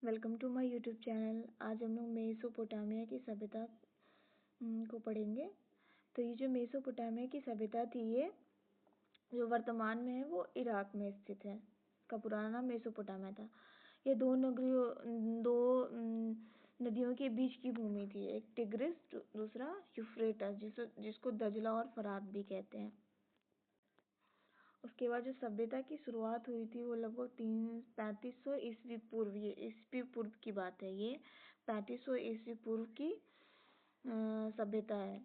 Welcome to my YouTube channel. आज हम लोग मेसोपोटामिया की सभ्यता को पढ़ेंगे। तो ये जो मेसोपोटामिया की सभ्यता थी, ये जो वर्तमान में है वो इराक में स्थित है। इसका पुराना नाम मेसोपोटामिया था। ये दो नदियों के बीच की भूमि थी, एक टिग्रिस, दूसरा यूफ्रेटस, जिसको दजला और फरात भी कहते हैं। उसके बाद जो सभ्यता की शुरुआत हुई थी वो लगभग 3500 ईस्वी पूर्व, ये ईस्वी पूर्व की बात है। ये 3500 ईस्वी पूर्व की सभ्यता है।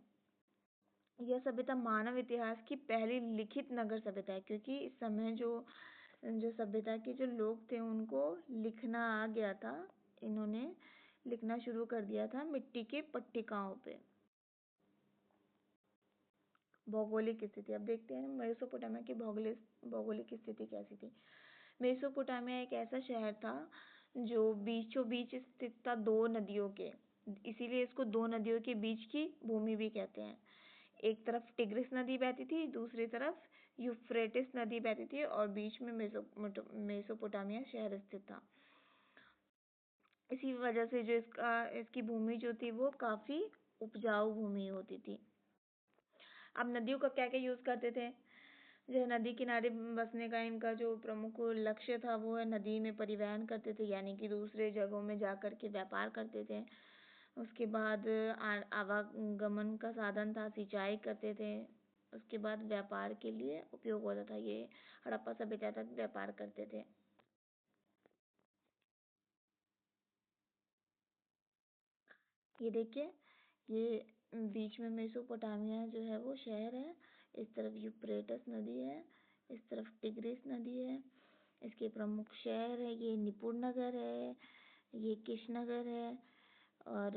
यह सभ्यता मानव इतिहास की पहली लिखित नगर सभ्यता है, क्योंकि इस समय जो सभ्यता के जो लोग थे उनको लिखना आ गया था। इन्होंने लिखना शुरू कर दिया था मिट्टी के पट्टिकाओं पे। भौगोलिक स्थिति अब देखते हैं मेसोपोटामिया की भौगोलिक स्थिति कैसी थी। मेसोपोटामिया एक ऐसा शहर था जो बीचों बीच स्थित था दो नदियों के, इसीलिए इसको दो नदियों के बीच की भूमि भी कहते हैं। एक तरफ टिग्रिस नदी बहती थी, दूसरी तरफ यूफ्रेटिस नदी बहती थी, और बीच में मेसोपोटामिया शहर स्थित था। इसी वजह से जो इसकी भूमि जो थी वो काफी उपजाऊ भूमि होती थी। अब नदियों का क्या क्या यूज करते थे। जो नदी किनारे बसने का इनका जो प्रमुख लक्ष्य था वो है नदी में परिवहन करते थे, यानी कि दूसरे जगहों में जाकर के व्यापार करते थे। उसके बाद आवागमन का साधन था, सिंचाई करते थे। उसके बाद व्यापार के लिए उपयोग होता था। ये हड़प्पा सभ्यता तक व्यापार करते थे। ये देखिए, ये बीच में मेसोपोटामिया जो है वो शहर है। इस तरफ यूफ्रेटस नदी है, इस तरफ टिग्रिस नदी है। इसके प्रमुख शहर है, ये निपुर नगर है, ये किश नगर है, और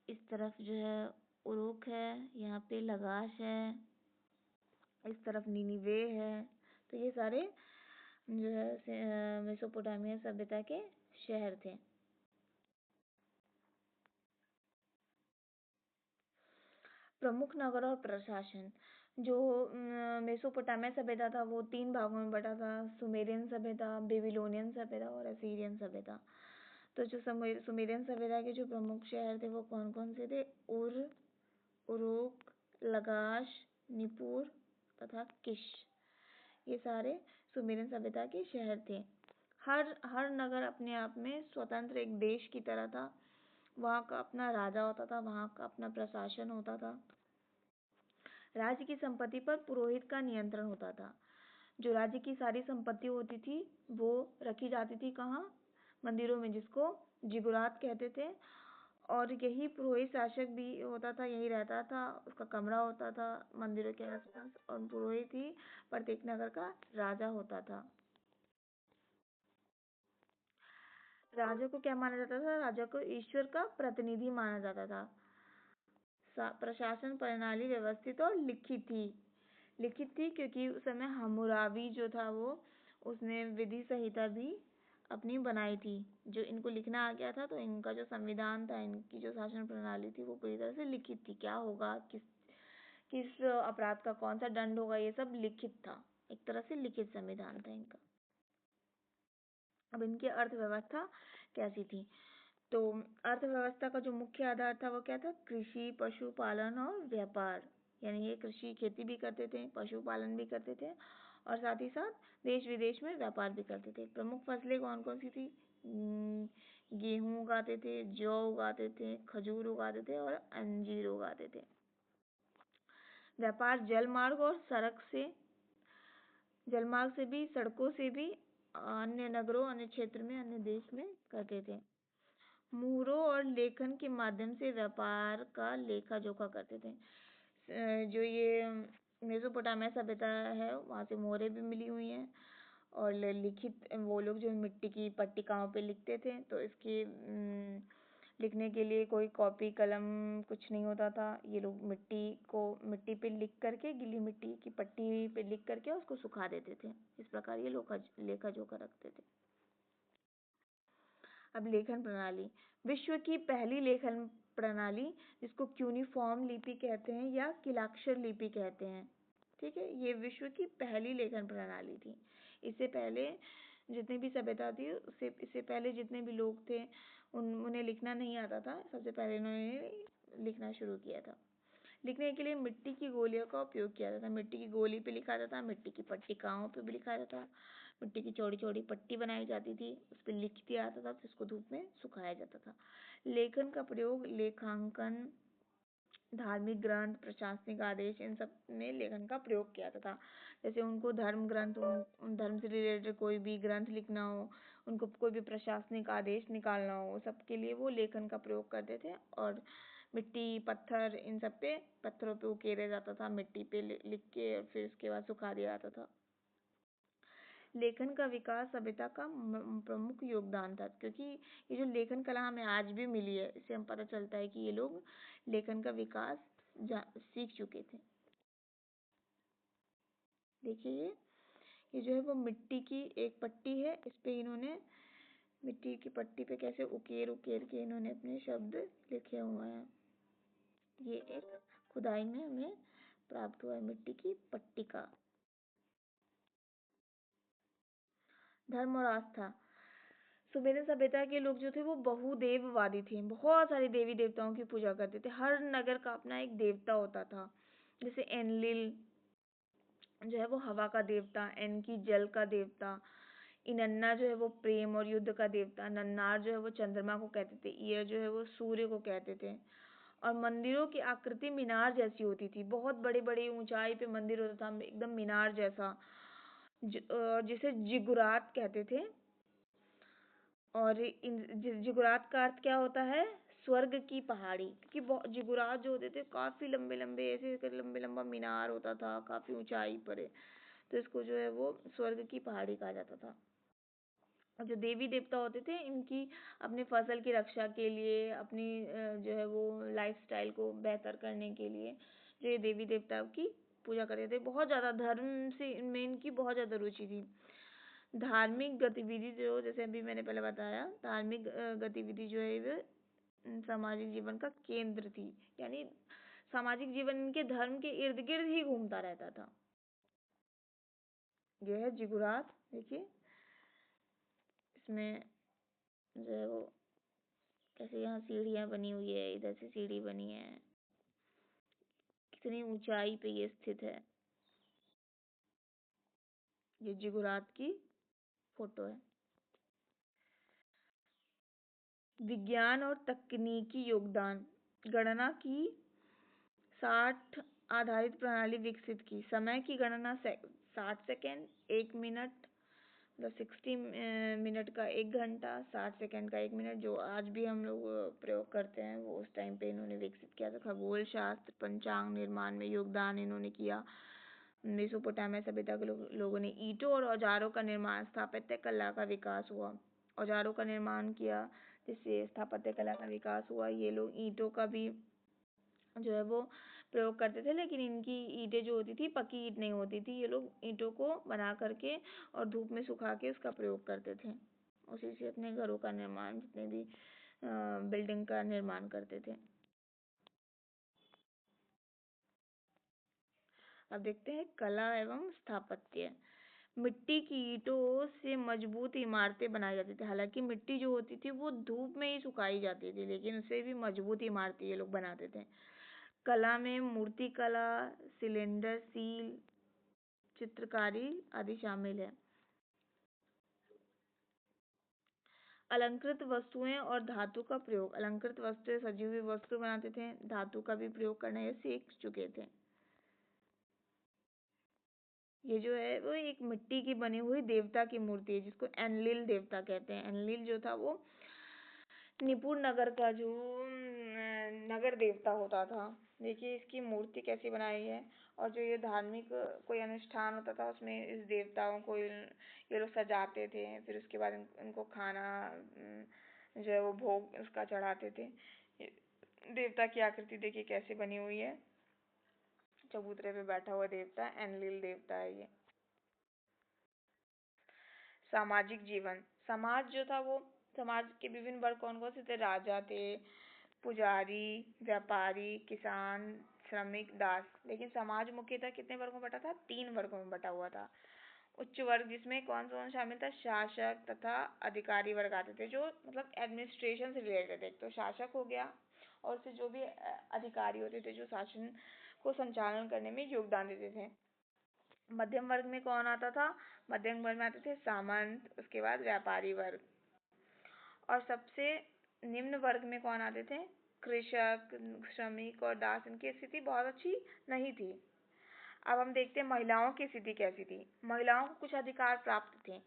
इस तरफ जो है उरुक है, यहाँ पे लगाश है, इस तरफ निनिवे है। तो ये सारे जो है मेसोपोटामिया सभ्यता के शहर थे। प्रमुख नगर और प्रशासन। जो मेसोपोटामिया सभ्यता था वो 3 भागों में बटा था: सुमेरियन सभ्यता, बेबीलोनियन सभ्यता और असीरियन सभ्यता। तो जो सुमेरियन सभ्यता के जो प्रमुख शहर थे वो कौन कौन से थे? उरुक, लगाश, निपुर तथा किश। ये सारे सुमेरियन सभ्यता के शहर थे। हर नगर अपने आप में स्वतंत्र एक देश की तरह था। वहाँ का अपना राजा होता था, वहाँ का अपना प्रशासन होता था। राज्य की संपत्ति पर पुरोहित का नियंत्रण होता था। जो राज्य की सारी संपत्ति होती थी वो रखी जाती थी कहाँ? मंदिरों में, जिसको जिगुरात कहते थे। और यही पुरोहित शासक भी होता था, यही रहता था, उसका कमरा होता था मंदिरों के आसपास, और पुरोहित ही प्रत्येक नगर का राजा होता था। राजा को क्या माना जाता था? राजा को ईश्वर का प्रतिनिधि माना जाता था। प्रशासन प्रणाली व्यवस्थित और लिखित थी क्योंकि उस समय हम्मुराबी जो था वो उसने विधि संहिता भी अपनी बनाई थी। जो इनको लिखना आ गया था, तो इनका जो संविधान था, इनकी जो शासन प्रणाली थी वो पूरी तरह से लिखित थी। क्या होगा, किस अपराध का कौन सा दंड होगा, ये सब लिखित था। एक तरह से लिखित संविधान था इनका। अब इनकी अर्थव्यवस्था कैसी थी? तो अर्थव्यवस्था का जो मुख्य आधार था वो क्या था? कृषि, पशुपालन और व्यापार। यानी ये कृषि, खेती भी करते थे, पशुपालन भी करते थे, और साथ ही साथ देश विदेश में व्यापार भी करते थे। प्रमुख फसलें कौन कौन सी थी? गेहूं उगाते थे, जौ उगाते थे, खजूर उगाते थे और अंजीर उगाते थे। व्यापार जलमार्ग और जलमार्ग से भी, सड़कों से भी अन्य नगरों, अन्य क्षेत्र में, अन्य देश में करते थे। मुहरों और लेखन के माध्यम से व्यापार का लेखा जोखा करते थे। जो ये मेसोपोटामिया सभ्यता है वहाँ से मोहरें भी मिली हुई हैं, और लिखित वो लोग जो मिट्टी की पट्टिकाओं पे लिखते थे। तो इसकी लिखने के लिए कोई कॉपी कलम कुछ नहीं होता था। ये लोग मिट्टी पे लिख करके, गीली मिट्टी की पट्टी पे लिख करके उसको सुखा देते थे। इस प्रकार ये लेखा जोखा रखते थे। अब लेखन प्रणाली। विश्व की पहली लेखन प्रणाली, जिसको क्यूनिफॉर्म लिपि कहते हैं या किलाक्षर लिपि कहते हैं, ठीक है, ये विश्व की पहली लेखन प्रणाली थी। इससे पहले जितनी भी सभ्यता थी उससे इससे पहले जितने भी लोग थे उन्हें लिखना नहीं आता था, सबसे पहले इन्होंने लिखना शुरू किया था। लिखने के लिए मिट्टी की गोलियों का उपयोग किया जाता था। मिट्टी की गोली पे लिखा जाता था, मिट्टी की पट्टिकाओं पे भी लिखा जाता था। मिट्टी की चौड़ी चौड़ी पट्टी बनाई जाती थी, उस पर लिख दिया जाता था, फिर उसको धूप में सुखाया जाता था। लेखन का प्रयोग लेखांकन, धार्मिक ग्रंथ, प्रशासनिक आदेश, इन सब में लेखन का प्रयोग किया जाता था। जैसे उनको धर्म ग्रंथ, उन धर्म से रिलेटेड कोई भी ग्रंथ लिखना हो, उनको कोई भी प्रशासनिक आदेश निकालना हो, सबके लिए वो लेखन का प्रयोग करते थे। और मिट्टी, पत्थर, इन सब पे, पत्थरों पे उकेरा जाता था, मिट्टी पे लिख के फिर उसके बाद सुखा दिया जाता था। लेखन का विकास सभ्यता का प्रमुख योगदान था, क्योंकि ये जो लेखन कला हमें आज भी मिली है, इससे हम पता चलता है कि ये लोग लेखन का विकास सीख चुके थे। देखिए ये जो है वो मिट्टी की एक पट्टी है, इस पे इन्होंने मिट्टी की पट्टी पे कैसे उकेर उकेर के इन्होंने अपने शब्द लिखे हुए हैं। ये एक खुदाई में हमें प्राप्त हुआ है मिट्टी की पट्टी का। धर्म और आस्था, सुमेरन सभ्यता के लोग जो थे वो बहुदेववादी थे, बहुत सारे देवी देवताओं की पूजा करते थे। हर नगर का अपना एक देवता होता था। जैसे एनलिल जो है वो हवा का देवता, एनकी जल का देवता, इनन्ना जो है वो प्रेम और युद्ध का देवता, नन्नार जो है वो चंद्रमा को कहते थे, ईयर जो है वो सूर्य को कहते थे। और मंदिरों की आकृति मीनार जैसी होती थी, बहुत बड़े बड़े ऊंचाई पे मंदिर होता था, एकदम मीनार जैसा, जिसे जिगुरात कहते थे। और जिगुरात का अर्थ क्या होता है? स्वर्ग की पहाड़ी, क्योंकि जिगुरात जो होते थे काफी लंबे लंबे, ऐसे लंबे लंबा मीनार होता था, काफी ऊंचाई पर है, तो इसको जो है वो स्वर्ग की पहाड़ी कहा जाता था। और जो देवी देवता होते थे, इनकी अपनी फसल की रक्षा के लिए, अपनी जो है वो लाइफस्टाइल को बेहतर करने के लिए जो ये देवी देवता की पूजा करते थे। बहुत ज़्यादा धर्म से इनमें इनकी बहुत ज़्यादा रुचि थी। धार्मिक गतिविधि जो, जैसे अभी मैंने पहले बताया, धार्मिक गतिविधि जो है वो सामाजिक जीवन का केंद्र थी, यानी सामाजिक जीवन इनके धर्म के इर्द गिर्द ही घूमता रहता था। यह है जिगुरात। देखिए इसमें जो है वो कैसे यहाँ सीढ़ियाँ बनी हुई है, इधर से सीढ़ी बनी है, कितनी ऊंचाई पे ये स्थित है। ये जिगुरात की फोटो है। विज्ञान और तकनीकी योगदान, गणना की 60 आधारित प्रणाली विकसित की। समय की गणना 60 सेकेंड, 1 मिनट, मतलब 60 मिनट का 1 घंटा, 60 सेकेंड का 1 मिनट, जो आज भी हम लोग प्रयोग करते हैं, वो उस टाइम पे इन्होंने विकसित किया था। खगोल शास्त्र, पंचांग निर्माण में योगदान इन्होंने किया। मेसोपोटामिया सभ्यता के लोगों ने ईंटों और औजारों का निर्माण, स्थापत्य कला का विकास हुआ, औजारों का निर्माण किया, जिससे स्थापत्य कला का विकास हुआ। ये लोग ईंटों का भी जो है वो प्रयोग करते थे, लेकिन इनकी ईंटें जो होती थी पक्की ईंट नहीं होती थी, ये लोग ईंटों को बना करके और धूप में सुखा के उसका प्रयोग करते थे, उसी से अपने घरों का निर्माण, जितने भी बिल्डिंग का निर्माण करते थे। अब देखते हैं कला एवं स्थापत्य। मिट्टी की ईंटों से मजबूत इमारतें बनाई जाती थी। हालांकि मिट्टी जो होती थी वो धूप में ही सुखाई जाती थी, लेकिन उससे भी मजबूत इमारतें ये लोग बनाते थे। कला में मूर्ति कला, सिलेंडर, सील, चित्रकारी आदि शामिल है। अलंकृत वस्तुएं और धातु का प्रयोग, अलंकृत वस्तुएं सजी हुई वस्तु बनाते थे, धातु का भी प्रयोग करना ये सीख चुके थे। ये जो है वो एक मिट्टी की बनी हुई देवता की मूर्ति है, जिसको एनलिल देवता कहते हैं। एनलिल जो था वो निपुण नगर का जो नगर देवता होता था। देखिए इसकी मूर्ति कैसी बनाई है, और जो ये धार्मिक कोई अनुष्ठान होता था उसमें इस देवताओं को ये लोग सजाते थे, फिर उसके बाद इनको खाना जो है वो भोग उसका चढ़ाते थे। देवता की आकृति देखिए कैसे बनी हुई है, चबूतरे पे बैठा हुआ देवता, एनलिल देवता है ये। सामाजिक जीवन, समाज जो था वो, समाज के विभिन्न वर्ग कौन कौन से थे? राजा थे, पुजारी, व्यापारी, किसान, श्रमिक, दास। लेकिन समाज मुख्यतः कितने वर्गों में बटा था? 3 वर्गों में बटा हुआ था। उच्च वर्ग जिसमें कौन कौन शामिल था? शासक तथा अधिकारी वर्ग आते थे, जो मतलब एडमिनिस्ट्रेशन से रिलेटेड है। तो शासक हो गया, और उससे जो भी अधिकारी होते थे जो शासन को संचालन करने में योगदान देते थे। मध्यम वर्ग में कौन आता था? मध्यम वर्ग में आते थे सामंत, उसके बाद व्यापारी वर्ग। और सबसे निम्न वर्ग में कौन आते थे? कृषक, श्रमिक और दास। इनकी स्थिति बहुत अच्छी नहीं थी। अब हम देखते हैं महिलाओं की स्थिति कैसी थी। महिलाओं को कुछ अधिकार प्राप्त थे,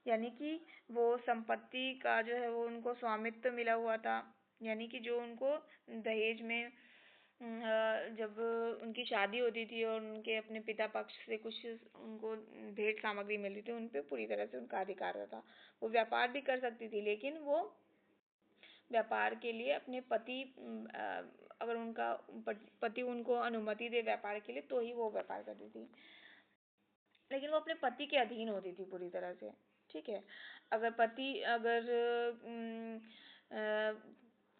यानी कि वो संपत्ति का जो है वो उनको स्वामित्व मिला हुआ था, यानी कि जो उनको दहेज में जब उनकी शादी होती थी और उनके अपने पिता पक्ष से कुछ उनको भेंट सामग्री मिलती थी, उन पे पूरी तरह से उनका अधिकार था। वो व्यापार भी कर सकती थी, लेकिन वो व्यापार के लिए अपने पति अगर उनका पति उनको अनुमति दे व्यापार के लिए तो ही वो व्यापार करती थी, लेकिन वो अपने पति के अधीन होती थी पूरी तरह से। ठीक है, अगर पति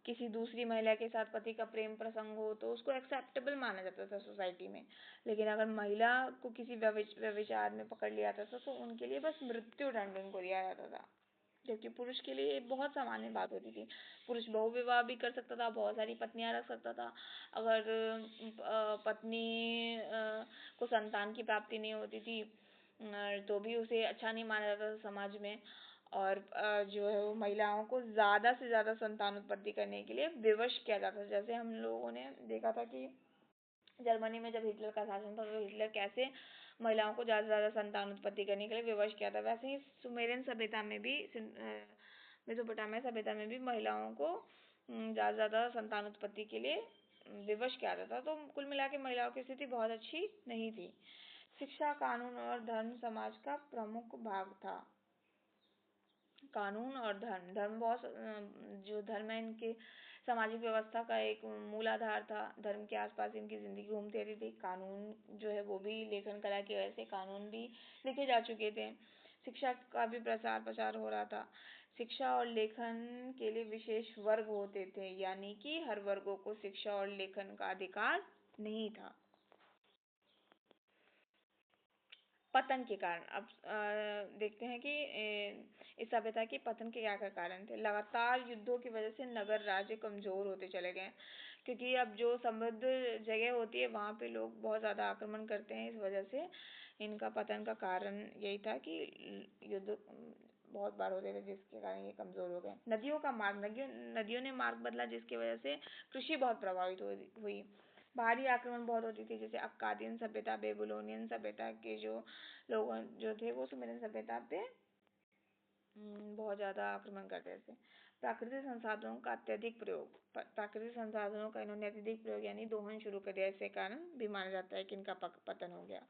किसी दूसरी महिला के साथ पति का प्रेम प्रसंग हो तो उसको एक्सेप्टेबल माना जाता था सोसाइटी में, लेकिन अगर महिला को किसी व्यभिचार में पकड़ लिया जाता था तो उनके लिए बस मृत्यु दंड उनको दिया जाता था, जबकि पुरुष के लिए बहुत सामान्य बात होती थी। पुरुष बहुविवाह भी कर सकता था, बहुत सारी पत्नियां रख सकता था। अगर पत्नी को संतान की प्राप्ति नहीं होती थी तो भी उसे अच्छा नहीं माना जाता था समाज में। और जो है वो महिलाओं को ज़्यादा से ज़्यादा संतान उत्पत्ति करने के लिए विवश किया जाता था। जैसे हम लोगों ने देखा था कि जर्मनी में जब हिटलर का शासन था तो हिटलर कैसे महिलाओं को ज़्यादा से ज़्यादा संतान उत्पत्ति करने के लिए विवश किया था, वैसे ही सुमेरियन सभ्यता में भी मेसोपोटामिया सभ्यता में भी महिलाओं को ज़्यादा से ज़्यादा संतान उत्पत्ति के लिए विवश किया जाता था। तो कुल मिला के महिलाओं की स्थिति बहुत अच्छी नहीं थी। शिक्षा, कानून और धर्म समाज का प्रमुख भाग था। कानून और धर्म, धर्म बहुत जो धर्म है इनके सामाजिक व्यवस्था का एक मूल आधार था। धर्म के आसपास इनकी जिंदगी घूमती रहती थी। कानून जो है वो भी लेखन कला की वजह से कानून भी लिखे जा चुके थे। शिक्षा का भी प्रचार प्रसार हो रहा था। शिक्षा और लेखन के लिए विशेष वर्ग होते थे, यानी कि हर वर्गों को शिक्षा और लेखन का अधिकार नहीं था। पतन के कारण अब देखते हैं कि इस सभ्यता के पतन के क्या क्या कारण थे। लगातार युद्धों की वजह से नगर राज्य कमजोर होते चले गए, क्योंकि अब जो समृद्ध जगह होती है वहाँ पे लोग बहुत ज़्यादा आक्रमण करते हैं। इस वजह से इनका पतन का कारण यही था कि युद्ध बहुत बार होते थे, जिसके कारण ये कमजोर हो गए। नदियों का मार्ग, नदियों ने मार्ग बदला, जिसकी वजह से कृषि बहुत प्रभावित हुई। बाहरी आक्रमण बहुत होती थी, जैसे अक्कादियन सभ्यता, बेबीलोनियन सभ्यता के जो लोग जो थे वो सुमेरियन सभ्यता पे बहुत ज़्यादा आक्रमण करते थे। प्राकृतिक संसाधनों का अत्यधिक प्रयोग, प्राकृतिक संसाधनों का इन्होंने अत्यधिक प्रयोग यानी दोहन शुरू कर दिया, इसके कारण भी माना जाता है कि इनका पतन हो गया।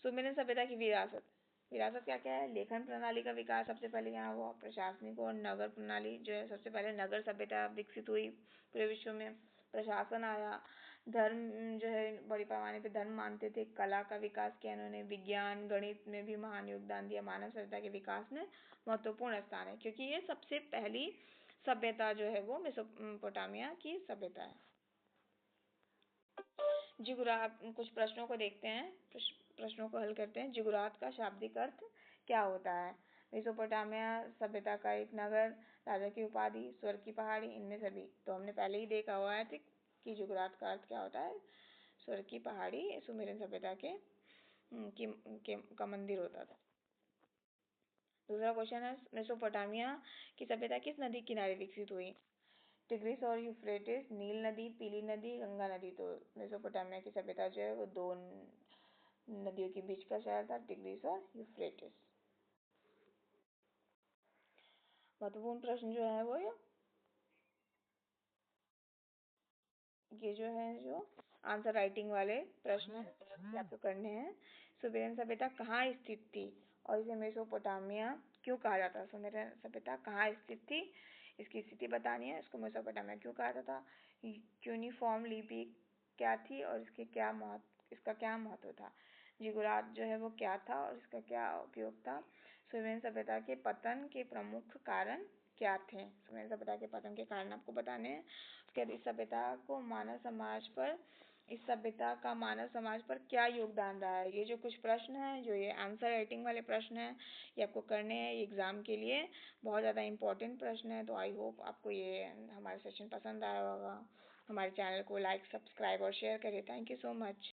सुमेरियन सभ्यता की विरासत, विरासत क्या क्या है? लेखन प्रणाली का विकास सबसे पहले यहाँ हुआ। प्रशासनिक और नगर प्रणाली जो है, सबसे पहले नगर सभ्यता विकसित हुई पूरे विश्व में। प्रशासन आया। धर्म जो है बड़ी पैमाने पे धर्म मानते थे। कला का विकास किया इन्होंने। विज्ञान गणित में भी महान योगदान दिया। मानव सभ्यता के विकास में महत्वपूर्ण स्थान है, क्योंकि ये सबसे पहली सभ्यता जो है वो मेसोपोटामिया की सभ्यता है। जिगुरात, कुछ प्रश्नों को देखते हैं, प्रश्नों को हल करते हैं। जिगुरात का शाब्दिक अर्थ क्या होता है? मेसोपोटामिया सभ्यता का एक नगर, राजा की उपाधि, स्वर्ग की पहाड़ी, इनमें सभी। तो हमने पहले ही देखा हुआ है कि जिगुरात का अर्थ क्या होता है। स्वर्ग की पहाड़ी सुमेरियन सभ्यता का मंदिर होता था। दूसरा क्वेश्चन है, मेसोपोटामिया की सभ्यता किस नदी किनारे विकसित हुई? टिग्रिस और यूफ्रेटिस, नील नदी, पीली नदी, गंगा नदी। तो मेसोपोटामिया की सभ्यता जो है वो दो नदियों के बीच का शहर था, टिग्रिस और यूफ्रेटिस। महत्वपूर्ण प्रश्न जो है वो ये जो है जो आंसर राइटिंग वाले प्रश्न आपको करने हैं। सुमेरियन सभ्यता कहाँ स्थित थी और इसे मेसोपोटामिया क्यों कहा जाता है? सुमेरियन सभ्यता कहाँ स्थित थी, इसकी स्थिति बतानी है। इसको मेसोपोटामिया क्यों कहा जाता था? यूनिफॉर्म लिपि क्या थी और इसका क्या महत्व था? जिगुरात जो है वो क्या था और इसका क्या उपयोग था? सुमेरियन सभ्यता के पतन के प्रमुख कारण क्या थे? सुमेरियन सभ्यता के पतन के कारण आपको बताने हैं। उसके बाद इस सभ्यता को मानव समाज पर इस सभ्यता का मानव समाज पर क्या योगदान रहा है। ये जो कुछ प्रश्न हैं, जो ये आंसर राइटिंग वाले प्रश्न हैं, ये आपको करने हैं एग्ज़ाम के लिए। बहुत ज़्यादा इम्पोर्टेंट प्रश्न है, तो आई होप आपको ये हमारा सेशन पसंद आया होगा। हमारे चैनल को लाइक, सब्सक्राइब और शेयर करें। Thank you so much.